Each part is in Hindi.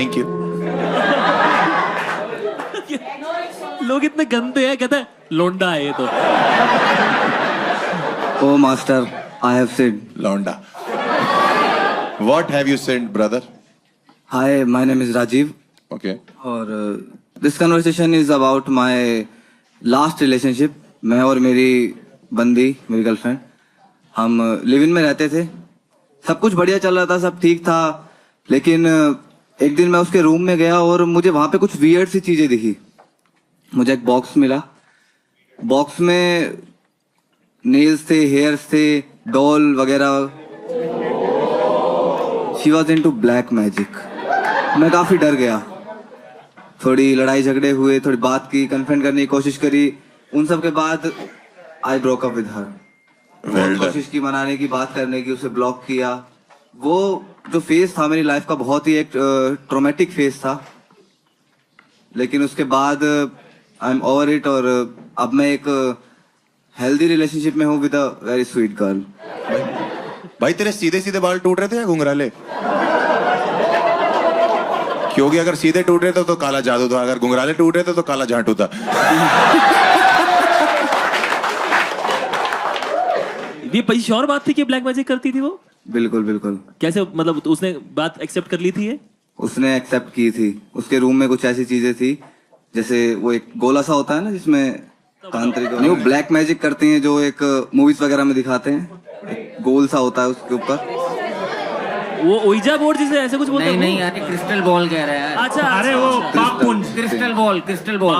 Thank you. लोग इतने गंदे हैं, कहते हैं लोंडा है ये तो। Oh master, I have said. लौंडा। What have you said, brother? Hi, my name is Rajiv. Okay. और this conversation is about my last relationship. मैं और मेरी बंदी, मेरी गर्लफ्रेंड, हम लिव इन में रहते थे। सब कुछ बढ़िया चल रहा था, सब ठीक था। लेकिन एक दिन मैं उसके रूम में गया और मुझे वहां पे कुछ वियर्ड सी चीजें दिखी। मुझे एक बॉक्स मिला। बॉक्स में नेल्स थे, हेयर्स थे, डॉल वगैरह। She was into black magic. मैं काफी डर गया। थोड़ी लड़ाई झगड़े हुए, थोड़ी बात की, कन्फ्रंट करने की कोशिश करी। उन सब के बाद I broke up with her. कोशिश की मनाने की, बात करने की, उसे ब्लॉक किया। वो जो फेज था मेरी लाइफ का बहुत ही एक ट्रॉमेटिक फेज था। लेकिन उसके बाद आई एम ओवर इट और अब मैं एक हेल्दी रिलेशनशिप में हूँ with a very sweet girl. भाई तेरे सीधे सीधे बाल टूट रहे थे या घुंघराले? क्योंकि अगर सीधे टूट रहे थे तो काला जादू था, अगर घुंघराले टूट रहे थे तो काला झांटू था। ये पहली श्योर बात थी कि ब्लैक मैजिक करती थी वो? बिल्कुल बिल्कुल। कैसे, मतलब उसने बात एक्सेप्ट कर ली थी ये? उसने एक्सेप्ट की थी। उसके रूम में कुछ ऐसी चीजें थी, जैसे वो एक गोला सा होता है ना जिसमें तांत्रिक नहीं, वो ब्लैक मैजिक करते हैं जो एक मूवीज वगैरह में दिखाते हैं। एक गोल सा होता है उसके ऊपर। वो ओइजा बोर्ड जिसे ऐसे कुछ बोलते हैं? नहीं यार, क्रिस्टल बॉल कह रहा है। अच्छा, अरे वो पाप पुंज। Crystal ball, crystal ball.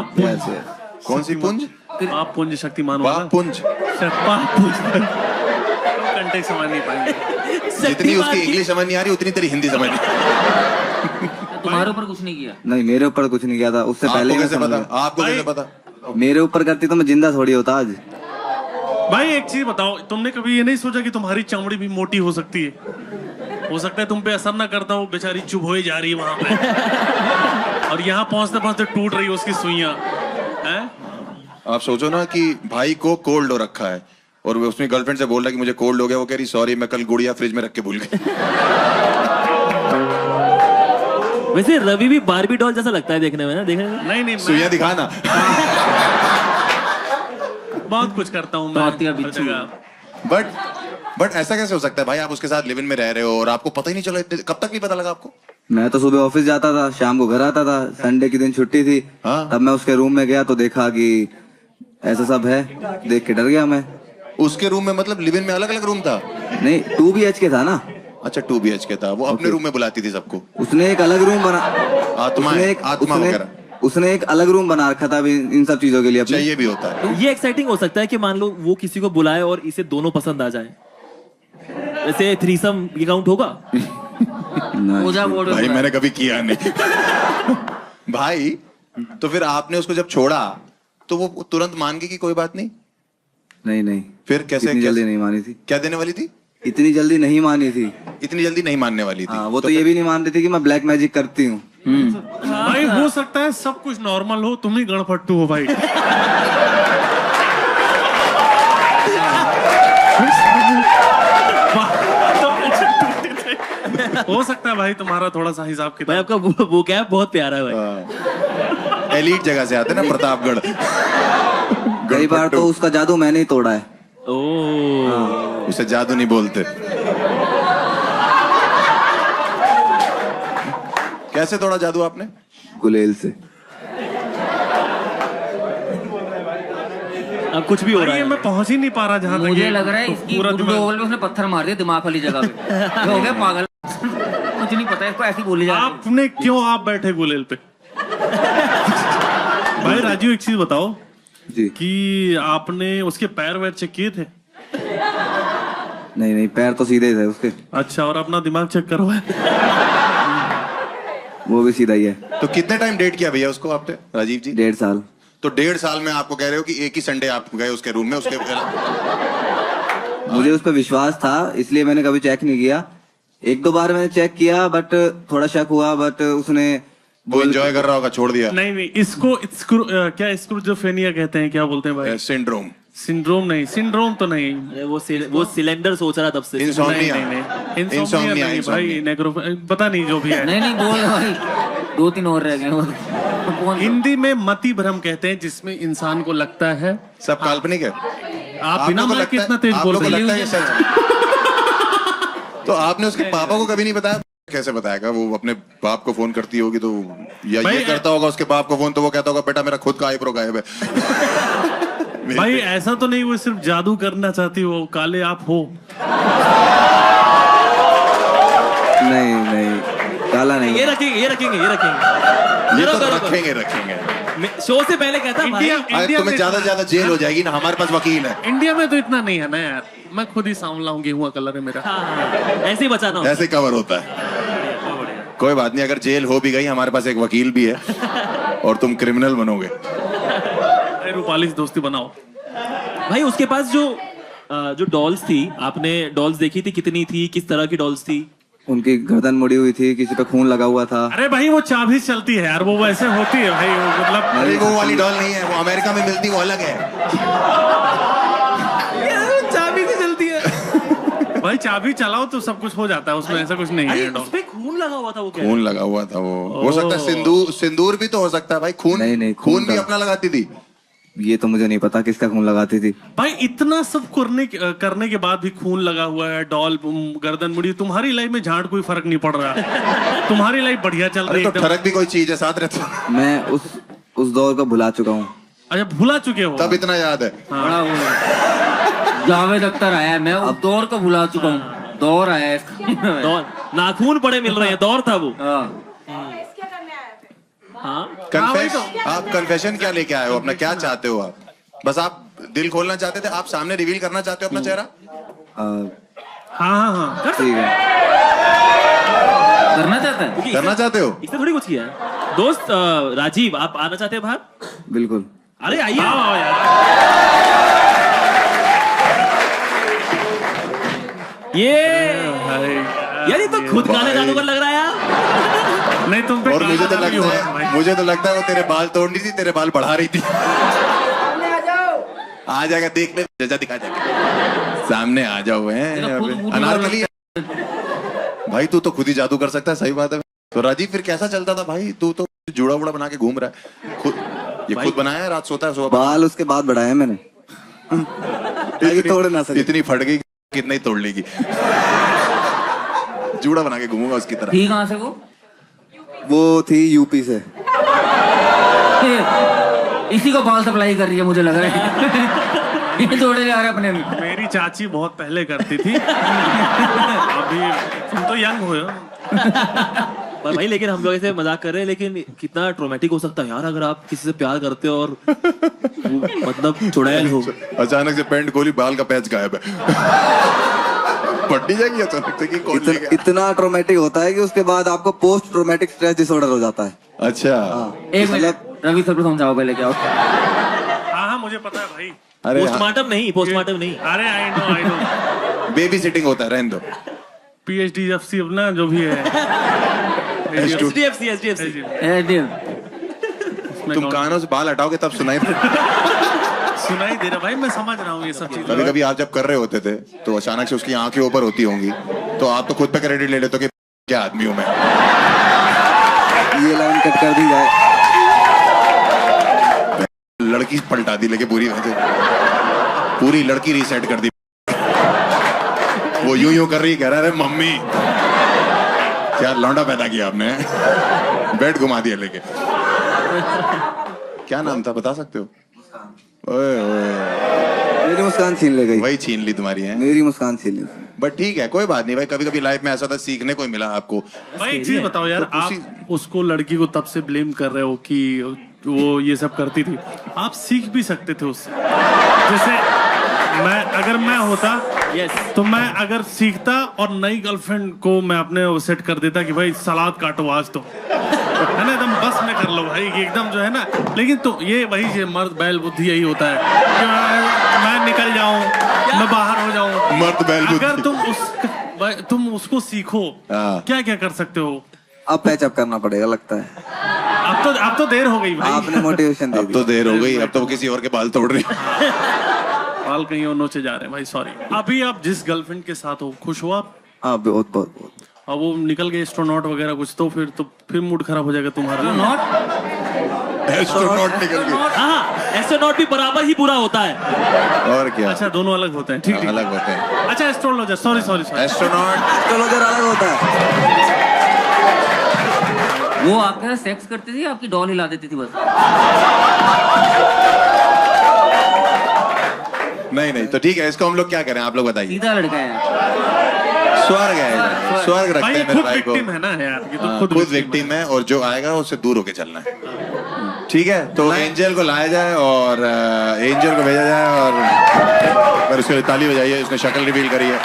कौन सी पुंज? पाप पुंज शक्तिमान पाप पुंज। पाप पुंज कंटेक्स्ट समझ नहीं पाएंगे। जितनी उसकी इंग्लिश समझ नहीं आ रही उतनी तेरी हिंदी समझ नहीं। तुम्हारे ऊपर कुछ नहीं किया? नहीं, मेरे ऊपर कुछ नहीं किया था। उससे पहले कैसे पता? आपको कैसे पता? मेरे ऊपर करती तो मैं जिंदा थोड़ी होता आज। भाई एक चीज बताओ, तुमने कभी ये नहीं सोचा कि तुम्हारी चमड़ी भी मोटी हो सकती है? हो सकता है तुम पे असर ना करता हो, बेचारी चुभ हो जा रही है वहां पे और यहाँ पहुंचते पहुंचते टूट रही है उसकी सुइयां। आप सोचो ना कि भाई को कोल्ड हो रखा है और वो उसने गर्लफ्रेंड से बोल रहा कि मुझे कोल्ड हो गया। वो कह रही सॉरी मैं कल गुड़िया फ्रिज में रख के भूल गई। वैसे रवि भी बारबी डॉल जैसा लगता है देखने में ना? देखने में नहीं सुइयां दिखाना। बहुत कुछ करता हूँ मैं हर जगह। बट ऐसा कैसे हो सकता है भाई? आप उसके साथ लिव इन में रह रहे हो और आपको पता ही नहीं चला? कब तक नहीं पता लगा आपको? मैं तो सुबह ऑफिस जाता था, शाम को घर आता था। संडे के दिन छुट्टी थी। हाँ? तब मैं उसके रूम में गया तो देखा कि ऐसा सब है। देख के डर गया मैं। उसके रूम में मतलब लिव इन में अलग अलग रूम था? नहीं, 2 BHK था ना। अच्छा 2 BHK था। वो अपने रूम में बुलाती थी सबको? उसने एक अलग रूम बना, आत्मा वगैरह उसने एक अलग रूम बना रखा था इन सब चीजों के लिए। चाहिए भी होता है। ये एक्साइटिंग हो सकता है कि मान लो वो किसी को बुलाए और इसे दोनों पसंद आ जाए। वैसे थ्रीसम ये काउंट होगा? भाई मैंने कभी किया नहीं। भाई तो फिर आपने उसको जब छोड़ा तो वो तुरंत मान गई कि कोई बात नहीं? नहीं। फिर कैसे? इतनी जल्दी नहीं मानी थी। क्या देने वाली थी? इतनी जल्दी नहीं मानी थी। इतनी जल्दी नहीं मानने वाली थी? हाँ, वो तो ये भी नहीं मान रही थी कि मैं ब्लैक मैजिक करती हूँ। भाई हो सकता है सब कुछ नॉर्मल हो, तुम ही गणपट्टू हो भाई। हो सकता है भाई तुम्हारा थोड़ा सा हिसाब भाई किताब। आपका वो कैप बहुत प्यारा है भाई। एलीट जगह से आते ना, प्रतापगढ़। कई बार तो उसका जादू मैंने ही तोड़ा है। ओह, उसे जादू नहीं बोलते। कैसे तोड़ा जादू आपने? गुलेल से। अब कुछ भी हो रहा ये है। मैं पहुंच ही नहीं पा रहा जहाँ तक मुझे ये लग रहा है इसकी पूरा गुड्डू दिमाग। डोगल में उसने पत्थर मार दिया दिमाग वाली जगह पे। ये हो गया पागल। कुछ नहीं पता इसको, ऐसी बोली जाती है। आपने क्यों आप बैठे गुलेल पे? भाई राजू एक चीज बताओ जी। कि आपने उसके पैर वैर चेक किए थे? नहीं, पैर तो सीधे थे उसके। अच्छा, और अपना दिमाग चेक करवाया? वो भी सीधा ही है। तो कितने टाइम डेट किया भैया उसको आपने, राजीव जी? 1.5 साल। तो 1.5 साल में आपको कह रहे हो कि एक ही संडे आप गए उसके रूम में? उसके मुझे उस पर विश्वास था इसलिए मैंने कभी चेक नहीं किया। 1-2 बार मैंने चेक किया बट थोड़ा शक हुआ। बट उसने वो एंजॉय कर रहा होगा, छोड़ दिया। नहीं, इसको क्या स्क्रूजोफेनिया कहते हैं, क्या बोलते हैं भाई? सिंड्रोम। सिंड्रोम नहीं, सिंड्रोम तो नहीं। अरे वो सिलेंडर सोच रहा तब से। इंसोम्निया। नहीं, इंसोम्निया नहीं भाई, नेग्रो पता नहीं जो भी है। नहीं बोल भाई। 2-3 और रह गए वो। हिंदी में मति भ्रम कहते हैं, जिसमें इंसान को लगता है सब काल्पनिक है। आप बिना लोगों को माइक के लगता है- इतना तेज आप बोल लोगों को रहे लगता हैं। है ये सच है। तो आपने उसके पापा को कभी नहीं बताया? कैसे बताएगा? वो अपने बाप को फोन करती होगी तो, या भाई, ये करता होगा उसके बाप को फोन, तो वो कहता होगा बेटा मेरा खुद का आईब्रो गायब है। भाई ऐसा तो नहीं वो सिर्फ जादू करना चाहती हो, काले आप हो। नहीं नहीं, काला नहीं। ये रखेंगे, ये रखेंगे, ये रखेंगे। ये तो करो, करो, रखेंगे रखेंगे। करो। शो से पहले कहता भाई इंडिया अरे इंडिया तुम्हें में ज्यादा से ज्यादा जेल हो जाएगी ना, हमारे पास वकील है। इंडिया में तो इतना नहीं है ना यार, मैं खुद ही सांवला हूँ, गेहुआ कलर है मेरा। हाँ, ऐसे ही बचाना होता है। ऐसे कवर होता है। कोई बात नहीं, अगर जेल हो भी गई हमारे पास एक वकील भी है और तुम क्रिमिनल बनोगे। अरे रूपाली से दोस्ती बनाओ। भाई उसके पास जो डॉल्स थी, आपने डॉल्स देखी थी? कितनी थी, किस तरह की डॉल्स थी? उनकी गर्दन मुड़ी हुई थी, किसी पे खून लगा हुआ था। अरे भाई वो चाबी से चलती है यार, वो वैसे होती है भाई, वो मतलब अरे वो वाली डॉल नहीं है, वो अमेरिका में मिलती, वो अलग है। चाबी से चलती है। भाई चाबी चलाओ तो सब कुछ हो जाता है उसमें, ऐसा कुछ नहीं अरे है। उसपे खून लगा हुआ था, वो क्या? खून लगा हुआ था वो। हो सकता है सिंदूर, सिंदूर भी तो हो सकता है भाई। खून नहीं, नहीं, खून खून भी का। अपना लगाती थी। ये तो मुझे नहीं पता किसका खून लगाती थी। भाई इतना सब करने के बाद भी खून लगा हुआ है, डॉल गर्दन मुड़ी। तुम्हारी लाइफ में झाड़ कोई फर्क नहीं पड़ रहा। तुम्हारी लाइफ बढ़िया चल अरे रही तो है एकदम। ठरक भी कोई चीज है साथ रहता। मैं उस दौर को भुला चुका हूँ। अच्छा भुला चुके हो? तब इतना याद है। बड़ा वो है। जावेद अख्तर आया है, मैं उस दौर को भुला चुका हूँ। दौर आया है। दौर, नाखून पड़े मिल रहे हैं, दौर था वो। हाँ। हाँ आप कन्फेशन क्या लेके आए हो अपना? क्या चाहते हो आप? बस आप दिल खोलना चाहते थे? आप सामने रिवील करना चाहते हो अपना चेहरा? हाँ हाँ हाँ। ठीक है। करना चाहता है? क्योंकि करना चाहते हो? इसने थोड़ी कुछ किया है। दोस्त राजीव, आप आना चाहते हैं बाहर? बिल्कुल। अरे आइए। आओ यार। ये भाई यार, ये तो खुद गाने भाई। जादूगर लग रहा है यार। नहीं तुम पे और मुझे तो गाना भी हो रहा है लगता भाई। है, मुझे तो लगता है वो तेरे बाल तोड़ रही थी, तेरे बाल बढ़ा रही थी। आ जाएगा, देख ले, जजा दिखा जाएगा। सामने आ जाओ तेरा खुद हैं मूड अनारकली। भाई तू तो खुद ही जादू कर सकता है, सही बात है। तो राजीव फिर कैसा चलता था भाई? तू तो जुड़ा उड़ा बना के घूम रहा है खुद। ये खुद बनाया है? रात सोता है, सुबह बाल उसके बाद बढ़ाए मैंने। ताकि तोड़ ना सके। इतनी फट गई कितना ही तोड़ लेगी। जूड़ा बना के घूमूंगा उसकी तरह। थी कहाँ से वो थी यूपी से। इसी को बाल सप्लाई कर रही है मुझे लग रहा है। ये जोड़े जा रहे हैं अपने में। मेरी चाची बहुत पहले करती थी। अभी तुम तो यंग हो। पर भाई लेकिन हम लोग ऐसे मजाक कर रहे हैं, लेकिन कितना ट्रोमेटिक हो सकता है यार अगर आप किसी से प्यार करते हो और मतलब चुड़ैल हो। अचानक से पैंट खोली, बाल का पैच गायब है। पट्टी जाएगी अचानक से कि कौन ले गया? इतना ट्रोमेटिक होता है कि उसके बाद आपको पोस्ट ट्रोमेटिक स्ट्रेस डिसऑर्डर हो जाता है। अच्छा। एक मिनट रवि सर को समझाओ पहले क्या होता है। हाँ हाँ मुझे पता है भाई। अरे पोस्टमार्टम नहीं, पोस्टमार्टम नहीं। अरे आई नो। बेबी सिटिंग होता है, रहने दो। PhD अपना जो भी है। HDFC तुम कानों से बाल हटाओगे तब सुनाई सुनाई दे रहा भाई, मैं समझ रहा हूँ ये सब कभी चीजें। कभी आप जब कर रहे होते थे तो अचानक से उसकी आंखें ऊपर होती होंगी, तो आप तो खुद पे क्रेडिट ले लेते हो कि क्या आदमी हूं मैं। ये लाइन कट कर दी जाए। लड़की पलटा दी लेके पूरी वजह पूरी लड़की रीसेट कर दी। वो यूं कर रही, कह रहा है मम्मी क्या लौंडा पैदा किया आपने। बेड घुमा दिया लेके। क्या नाम था बता सकते हो? ओए ओए, मेरी मुस्कान छीन ले गई। वही छीन ली तुम्हारी है। मेरी मुस्कान छीन ली। बट ठीक है, कोई बात नहीं भाई। कभी कभी लाइफ में ऐसा था, सीखने को ही मिला आपको। भाई एक चीज बताओ यार, तो आप उसको लड़की को तब से ब्लेम कर रहे हो कि वो ये सब करती थी, आप सीख भी सकते थे उससे। जैसे अगर मैं होता तो मैं अगर सीखता और नई गर्लफ्रेंड को मैं अपने सेट कर देता कि भाई सलाद काटो आज तो, है ना, एकदम बस में कर लो भाई कि एकदम जो है ना। लेकिन तो ये वही मर्द बैल बुद्धि यही होता है कि मैं निकल जाऊं, मैं बाहर हो जाऊं। मर्द बैल अगर बुद्धि। तुम उसको सीखो, हाँ। क्या क्या कर सकते हो। अब पैचअप करना पड़ेगा लगता है। अब तो देर हो गई भाई। आपने मोटिवेशन दे अब दी। तो देर हो गई, अब तो वो किसी और के बाल तोड़ रही। बाल कहीं और नोचे जा रहे हैं भाई, सॉरी। अभी आप जिस गर्लफ्रेंड के साथ हो खुश हो आप? हाँ बहुत बहुत बहुत। और वो निकल गए एस्ट्रोनॉट वगैरह कुछ, तो फिर मूड खराब हो जाएगा तुम्हारा। नॉट एस्ट्रोनॉट निकल गए। हाँ, एस्ट्रोनॉट भी बराबर ही बुरा होता है। और क्या, अच्छा, दोनों अलग होते हैं, ठीक ठीक। अलग होते हैं। अच्छा, एस्ट्रोलॉजर, सॉरी। एस्ट्रोनॉट एस्ट्रोलॉजर अलग होता है। वो आपके साथ सेक्स करती थी, आपकी डॉल हिला देती थी बस? नहीं, तो ठीक है, इसको हम लोग क्या करें, आप लोग बताइए। सीधा लड़का है। स्वर्ग है, स्वर्ग रखते भाई ये हैं मेरे खुद भाई को। विक्टिम है ना यार, ये तो खुद खुद विक्टिम है, और जो आएगा उससे दूर होके चलना है। ठीक है, तो एंजल को लाया जाए और एंजल को भेजा जाए और फिर उसके लिए ताली बजाइए, उसने शक्ल रिवील करी है। ए,